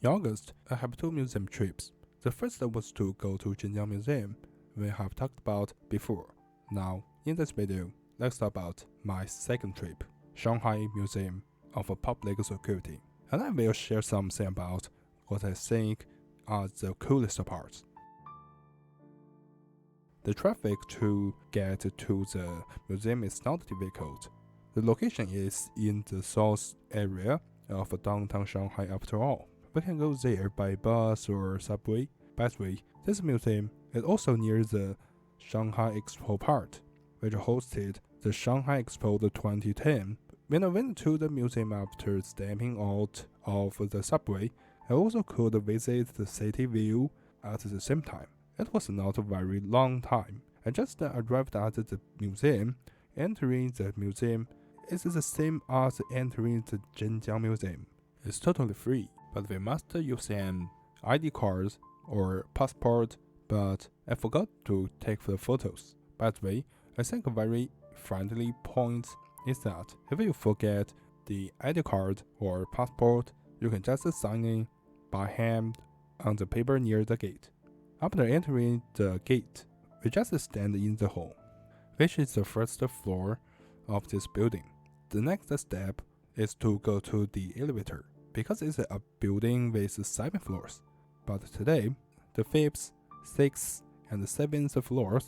In August, I have two museum trips. The first was to go to Zhenjiang Museum, we have talked about before. Now, in this video, let's talk about my second trip, Shanghai Museum of Public Security, and I will share something about what I think are the coolest parts. The traffic to get to the museum is not difficult. The location is in the south area of downtown Shanghai after all. We can go there by bus or subway. By the way, this museum is also near the Shanghai Expo part, which hosted the Shanghai Expo 2010. When I went to the museum after stepping out of the subway, I also could visit the city view at the same time. It was not a very long time. I just arrived at the museum. Entering the museum is the same as entering the Zhenjiang Museum. It's totally free, but we must use an ID card or passport, but I forgot to take the photos. By the way, I think a very friendly point is that if you forget the ID card or passport, you can just sign in by hand on the paper near the gate. After entering the gate, we just stand in the hall, which is the first floor of this building. The next step is to go to the elevator, because it's a building with 7 floors. But today, the 5th, 6th, and 7th floors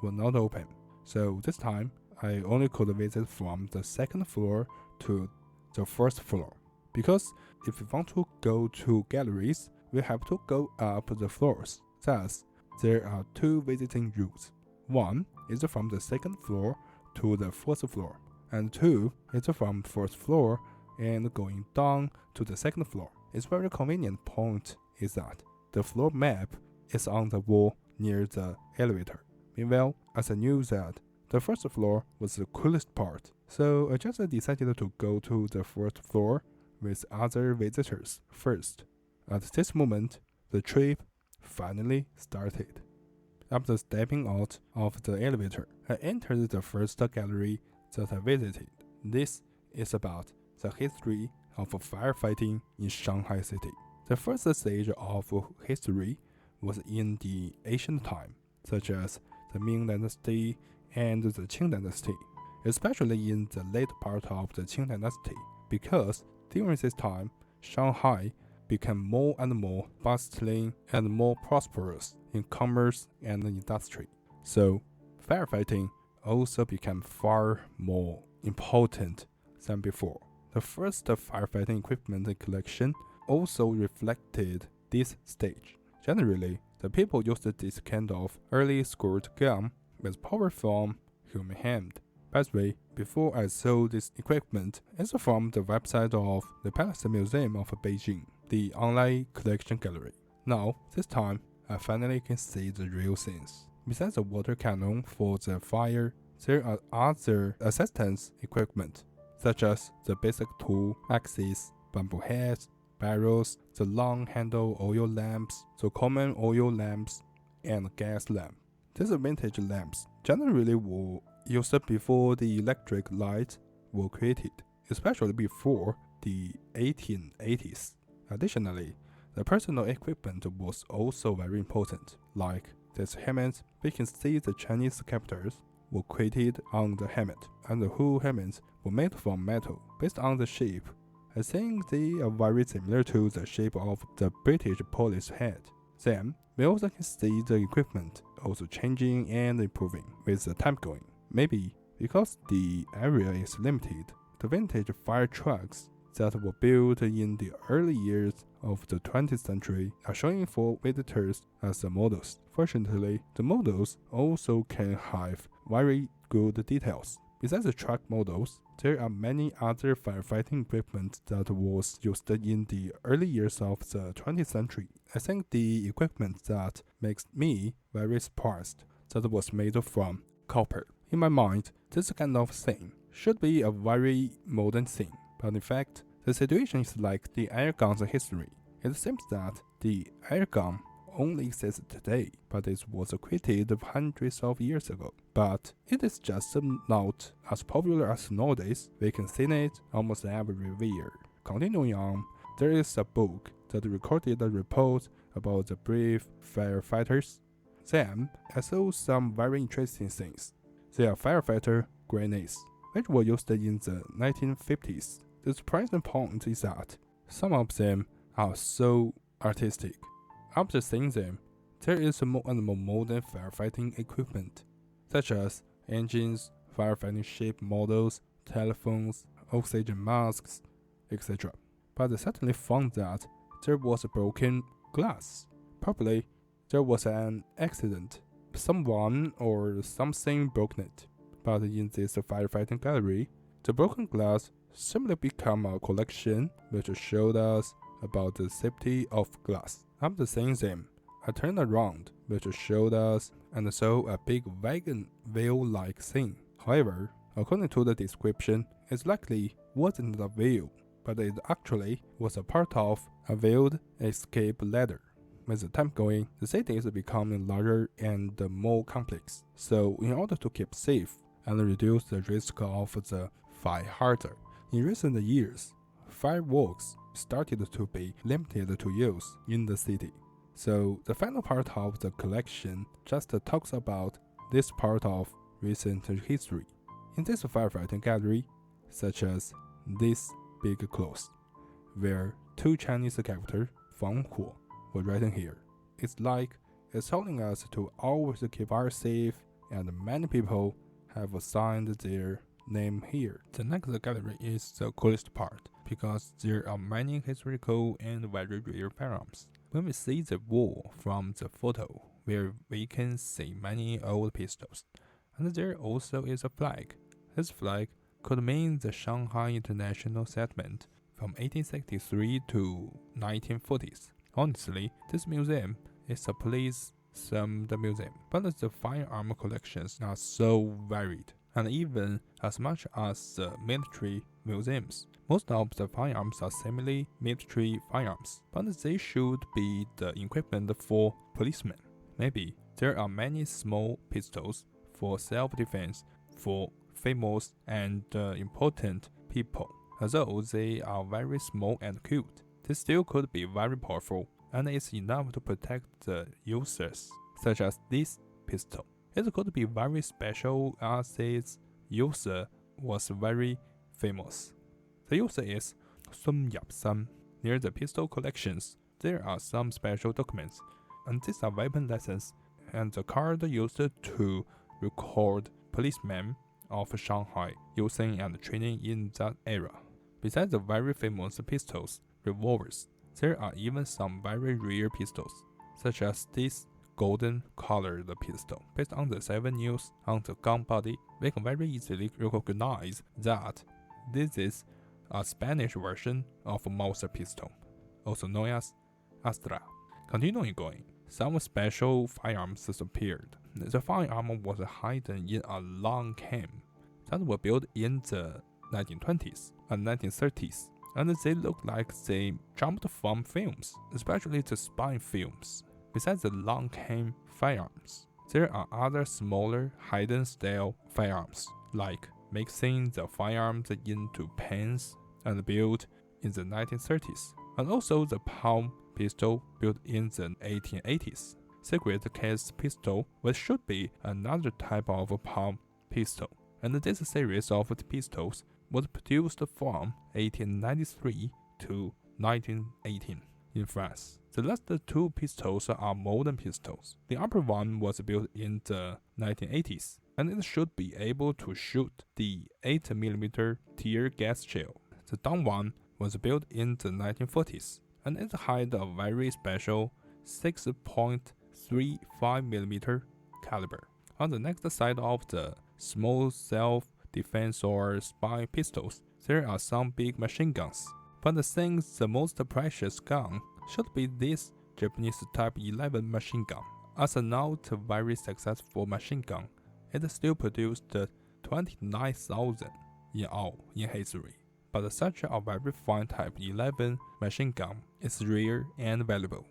were not open. So this time, I only could visit from the 2nd floor to the 1st floor. Because if we want to go to galleries, we have to go up the floors. Thus, there are 2 visiting routes. One is from the 2nd floor to the 4th floor, and 2 is from 1st floor and going down to the 2nd floor. Its very convenient point is that the floor map is on the wall near the elevator. Meanwhile, as I knew that the 1st floor was the coolest part, so I just decided to go to the 4th floor with other visitors first. At this moment, the trip finally started. After stepping out of the elevator, I entered the first gallery that I visited. This is about the history of firefighting in Shanghai city. The first stage of history was in the ancient time, such as the Ming Dynasty and the Qing Dynasty, especially in the late part of the Qing Dynasty, because during this time, Shanghai became more and more bustling and more prosperous in commerce and industry. So, firefighting also became far more important than before. The first firefighting equipment collection also reflected this stage. Generally, the people used this kind of early squirt gun with power from human hand. By the way, before I saw this equipment, it's from the website of the Palace Museum of Beijing, the online collection gallery. Now, this time, I finally can see the real things. Besides the water cannon for the fire, there are other assistance equipment, such as the basic tool, axes, bamboo heads, barrels, the long handle oil lamps, the common oil lamps, and gas lamp. These vintage lamps generally were used before the electric lights were created, especially before the 1880s. Additionally, the personal equipment was also very important, like this helmet. We can see the Chinese characters were created on the helmet, and the whole helmets were made from metal. Based on the shape, I think they are very similar to the shape of the British police head. Then, we also can see the equipment also changing and improving with the time going. Maybe because the area is limited, the vintage fire trucks that were built in the early years of the 20th century are showing for visitors as the models. Fortunately, the models also can have very good details. Besides the truck models, there are many other firefighting equipment that was used in the early years of the 20th century. I think the equipment that makes me very surprised that was made from copper. In my mind, this kind of thing should be a very modern thing, but in fact, the situation is like the air gun's history. It seems that the air gun only exists today, but it was created hundreds of years ago. But it is just not as popular as nowadays. We can see it almost everywhere. Continuing on, there is a book that recorded a report about the brave firefighters. Then, I saw some very interesting things. They are firefighter grenades, which were used in the 1950s. The surprising point is that some of them are so artistic. After seeing them, there is more and more modern firefighting equipment, such as engines, firefighting ship models, telephones, oxygen masks, etc. But I suddenly found that there was a broken glass. Probably there was an accident. Someone or something broke it. But in this firefighting gallery, the broken glass simply became a collection which showed us about the safety of glass. After seeing them, I turned around, which showed us and saw a big wagon wheel-like thing. However, according to the description, it likely wasn't a wheel, but it actually was a part of a wheeled escape ladder. With the time going, the city is becoming larger and more complex. So, in order to keep safe and reduce the risk of the fire hazard, in recent years, fireworks started to be limited to use in the city. So, the final part of the collection just talks about this part of recent history. In this firefighting gallery, such as this big cloth, where two Chinese characters, Fang Huo, were written here. It's like it's telling us to always keep ours safe, and many people have signed their name here. The next gallery is the coolest part, because there are many historical and very rare firearms. When we see the wall from the photo, where we can see many old pistols, and there also is a flag. This flag could mean the Shanghai International Settlement from 1863 to 1940s. Honestly, this museum is a police-themed museum, but the firearm collections are so varied, and even as much as the military museums. Most of the firearms are semi-military firearms, but they should be the equipment for policemen. Maybe there are many small pistols for self-defense for famous and important people. Although they are very small and cute, they still could be very powerful, and it's enough to protect the users, such as this pistol. It could be very special as its user was very famous. The user is Sun Yap-san. Near the pistol collections, there are some special documents, and these are weapon lessons, and the card used to record policemen of Shanghai using and training in that era. Besides the very famous pistols, revolvers, there are even some very rare pistols, such as this golden colored pistol. Based on the 7 news on the gun body, we can very easily recognize that this is a Spanish version of Mauser pistol, also known as Astra. Continuing going, some special firearms appeared. The firearm was hidden in a long cane that were built in the 1920s and 1930s, and they look like they jumped from films, especially the spy films. Besides the long cane firearms, there are other smaller hidden style firearms, like mixing the firearms into pens and built in the 1930s, and also the palm pistol built in the 1880s. Secret case pistol, which should be another type of palm pistol, and this series of pistols was produced from 1893 to 1918 in France. The last 2 pistols are modern pistols. The upper one was built in the 1980s, and it should be able to shoot the 8mm tear gas shell. The down one was built in the 1940s, and it had a very special 6.35mm caliber. On the next side of the small self-defense or spy pistols, there are some big machine guns. But I think the most precious gun should be this Japanese Type 11 machine gun. As a not very successful machine gun, it still produced 29,000 in all in history. But such a very fine Type 11 machine gun is rare and valuable.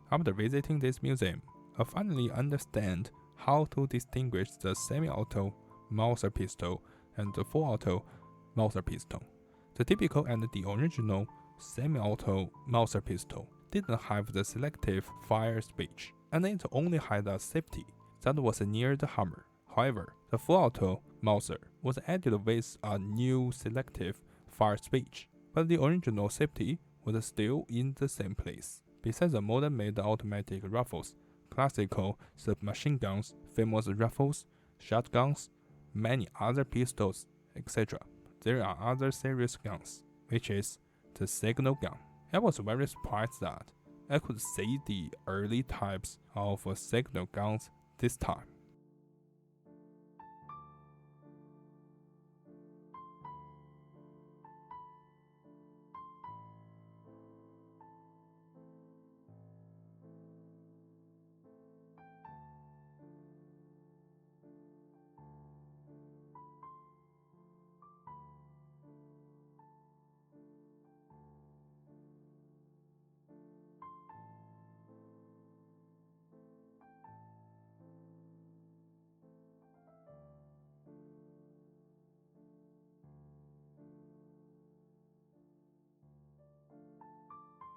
After visiting this museum, I finally understand how to distinguish the semi-auto Mauser pistol and the full-auto Mauser pistol. The typical and the original semi-auto Mauser pistol didn't have the selective fire speech, and it only had a safety that was near the hammer. However, the full-auto Mauser was added with a new selective fire speech, but the original safety was still in the same place. Besides the modern-made automatic rifles, classical submachine guns, famous rifles, shotguns, many other pistols, etc., there are other serious guns, which is the signal gun. I was very surprised that I could see the early types of signal guns this time.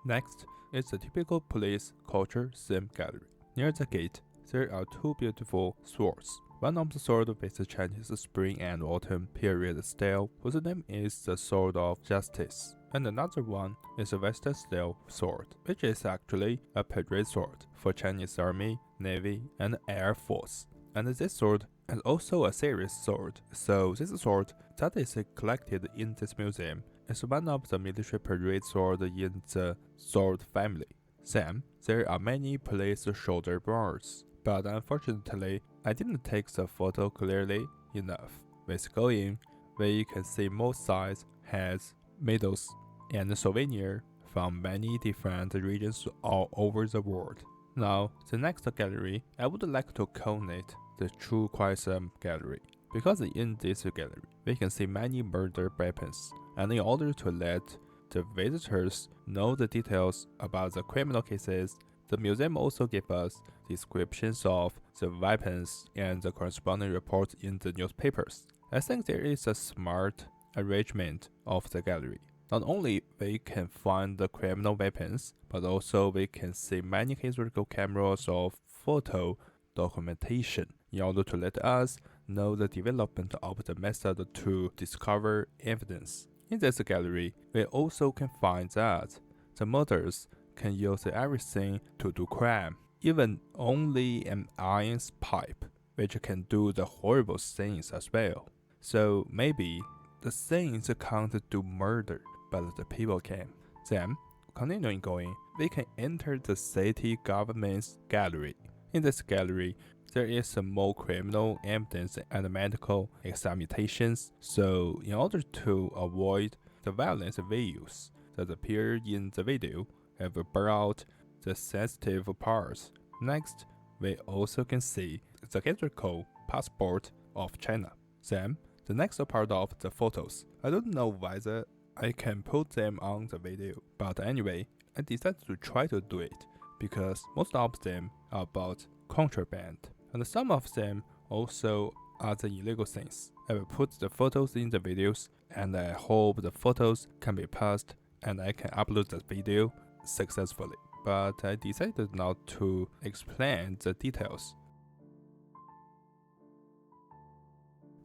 Next is the typical police culture theme gallery. Near the gate, there are two beautiful swords. One of the swords with the Chinese spring and autumn period style, whose name is the Sword of Justice. And another one is a Western style sword, which is actually a parade sword for Chinese Army, Navy, and Air Force. And this sword is also a serious sword, so this sword that is collected in this museum is one of the military parade swords in the sword family. Then, there are many police shoulder bars, but unfortunately, I didn't take the photo clearly enough. With going, we can see most sides, heads, medals, and souvenirs from many different regions all over the world. Now, the next gallery, I would like to call it the True Crime Gallery, because in this gallery, we can see many murder weapons, and in order to let the visitors know the details about the criminal cases, the museum also gives us descriptions of the weapons and the corresponding reports in the newspapers. I think there is a smart arrangement of the gallery. Not only we can find the criminal weapons, but also we can see many historical cameras of photo documentation in order to let us know the development of the method to discover evidence. In this gallery, we also can find that the murderers can use everything to do crime, even only an iron pipe, which can do the horrible things as well. So maybe the things can't do murder, but the people can. Then, continuing going, we can enter the city government's gallery. In this gallery, there is more criminal evidence and medical examinations, so in order to avoid the violence videos that appear in the video, I will blur out the sensitive parts. Next, we also can see the historical passport of China. Then, the next part of the photos. I don't know whether I can put them on the video, but anyway, I decided to try to do it, because most of them are about contraband, and some of them also are the illegal things. I will put the photos in the videos, and I hope the photos can be passed and I can upload the video successfully. But I decided not to explain the details.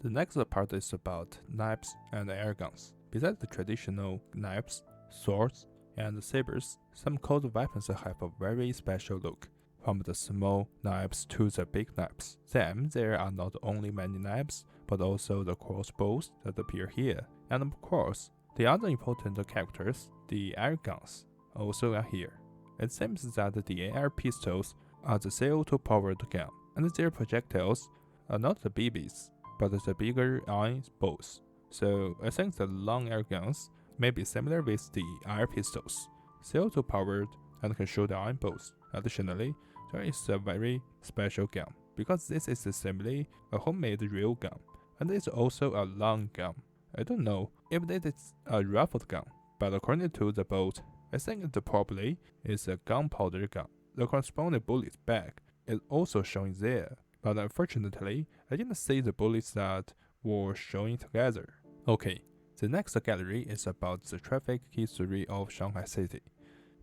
The next part is about knives and air guns. Besides the traditional knives, swords, and sabers, some cold weapons have a very special look, from the small knives to the big knives. Then there are not only many knives, but also the crossbows that appear here. And of course, the other important characters, the air guns, also are here. It seems that the air pistols are the CO2-powered gun, and their projectiles are not the BBs, but the bigger iron bolts. So I think the long air guns may be similar with the air pistols, CO2-powered and can shoot iron bolts. Additionally, there is a very special gun, because this is simply a homemade real gun, and it's also a long gun. I don't know if it is a rifled gun, but according to the boat, I think it probably is a gunpowder gun. the corresponding bullet's back is also showing there, but unfortunately, I didn't see the bullets that were showing together. Okay, the next gallery is about the traffic history of Shanghai City.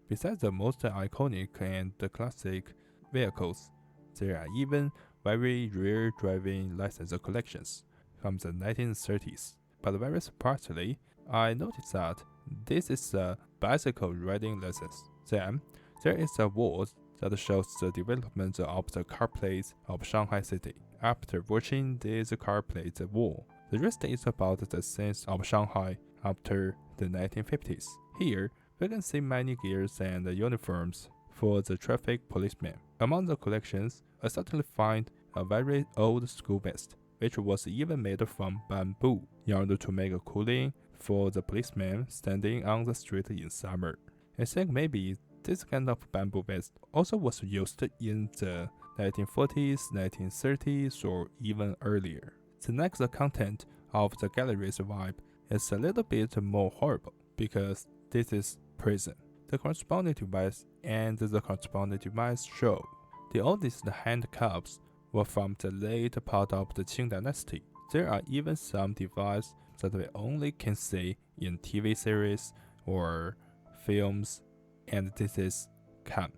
Besides the most iconic and classic vehicles, there are even very rare driving license collections from the 1930s. But very surprisingly, I noticed that this is a bicycle riding license. Then, there is a wall that shows the development of the car plates of Shanghai City. After watching this car plate wall, the rest is about the sense of Shanghai after the 1950s. Here, we can see many gears and uniforms for the traffic policemen. Among the collections, I suddenly find a very old school vest, which was even made from bamboo, in order to make a cooling for the policemen standing on the street in summer. I think maybe this kind of bamboo vest also was used in the 1940s, 1930s, or even earlier. The next content of the gallery's vibe is a little bit more horrible, because this is prison. The corresponding device and the corresponding device show the oldest handcuffs were from the late part of the Qing dynasty. There are even some devices that we only can see in TV series or films, and this is Cam.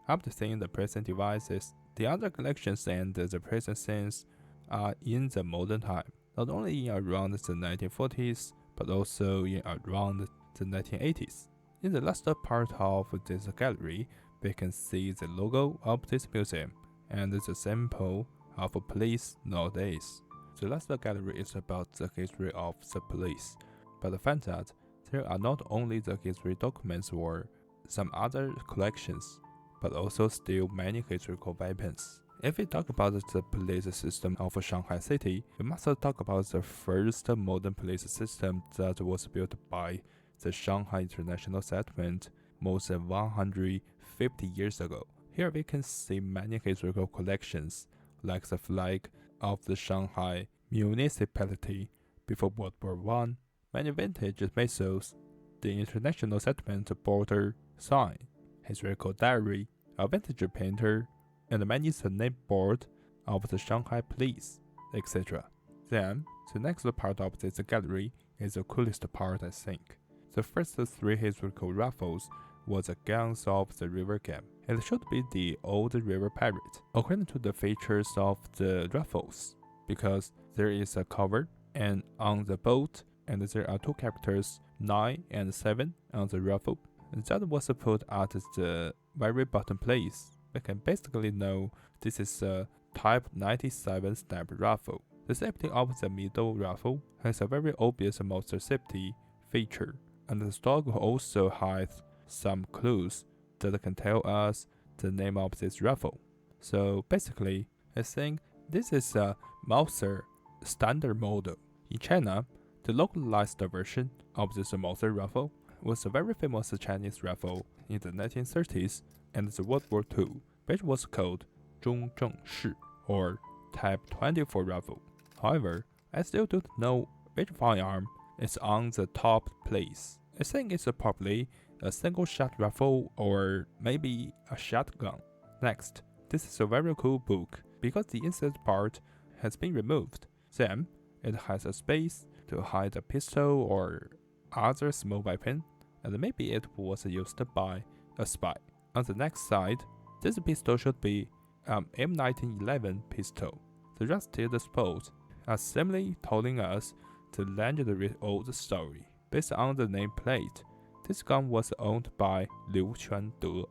After seeing the present devices, the other collections and the present scenes are in the modern time, not only in around the 1940s, but also in around the 1980s. In the last part of this gallery, we can see the logo of this museum and the symbol of police nowadays. The last gallery is about the history of the police, but I find that there are not only the history documents or some other collections, but also still many historical weapons. If we talk about the police system of Shanghai City, we must talk about the first modern police system that was built by the Shanghai International Settlement more than 150 years ago. Here we can see many historical collections, like the flag of the Shanghai municipality before World War I, many vintage missiles, the International Settlement border sign, historical diary, a vintage painter, and many the name board of the Shanghai police, etc. Then, the next part of this gallery is the coolest part, I think. The first three historical rifles were the guns of the river game. It should be the old river pirate, according to the features of the rifles, because there is a cover and on the boat, and there are two characters 9 and 7 on the rifle. That was put at the very bottom place. We can basically know this is a Type 97 sniper rifle. The safety of the middle rifle has a very obvious monster safety feature, and the stock also has some clues that can tell us the name of this rifle. So basically, I think this is a Mauser standard model. In China, the localized version of this Mauser rifle was a very famous Chinese rifle in the 1930s and the World War II, which was called 中正式 or Type 24 rifle. However, I still don't know which firearm is on the top place. I think it's probably a single-shot rifle or maybe a shotgun. Next, this is a very cool book because the inside part has been removed. Then, it has a space to hide a pistol or other small weapon, and maybe it was used by a spy. On the next side, this pistol should be an M1911 pistol. The rusted spots are simply telling us the legendary old story. Based on the nameplate, this gun was owned by Liu Quande.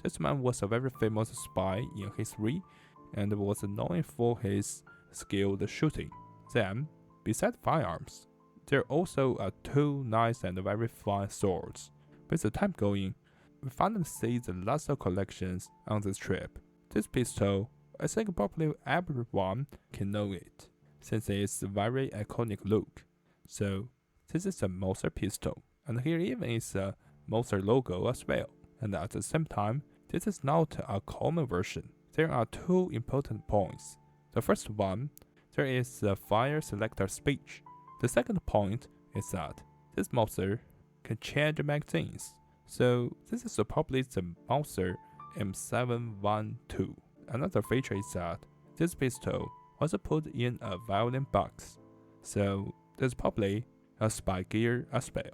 This man was a very famous spy in history and was known for his skilled shooting. Then, besides firearms, there also are two nice and very fine swords. With the time going, we finally see the last collections on this trip. This pistol, I think probably everyone can know it, since it's a very iconic look. So, this is a Mauser pistol, and here even is a Mauser logo as well. And at the same time, this is not a common version. There are two important points. The first one, there is the fire selector speech. The second point is that this Mauser can change magazines. So this is probably the Mauser M712. Another feature is that this pistol was put in a violin box, so there's probably a spy gear as well.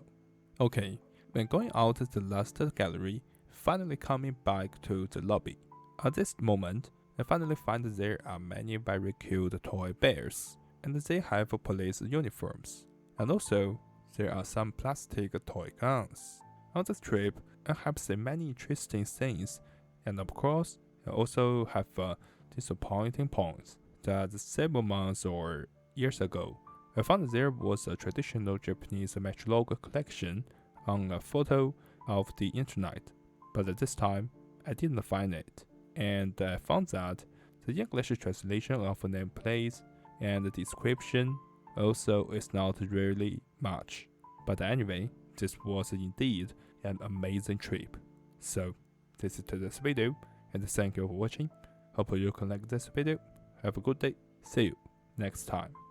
Okay, when going out the last gallery, finally coming back to the lobby. At this moment, I finally find there are many very cute toy bears, and they have police uniforms. And also, there are some plastic toy guns. On this trip, I have seen many interesting things, and of course, I also have a disappointing point that several months or years ago, I found there was a traditional Japanese matchlock collection on a photo of the internet, but at this time, I didn't find it, and I found that the English translation of nameplates and the description also is not really much. But anyway, this was indeed an amazing trip. So, this is today's video, and thank you for watching. Hope you can like this video. Have a good day. See you next time.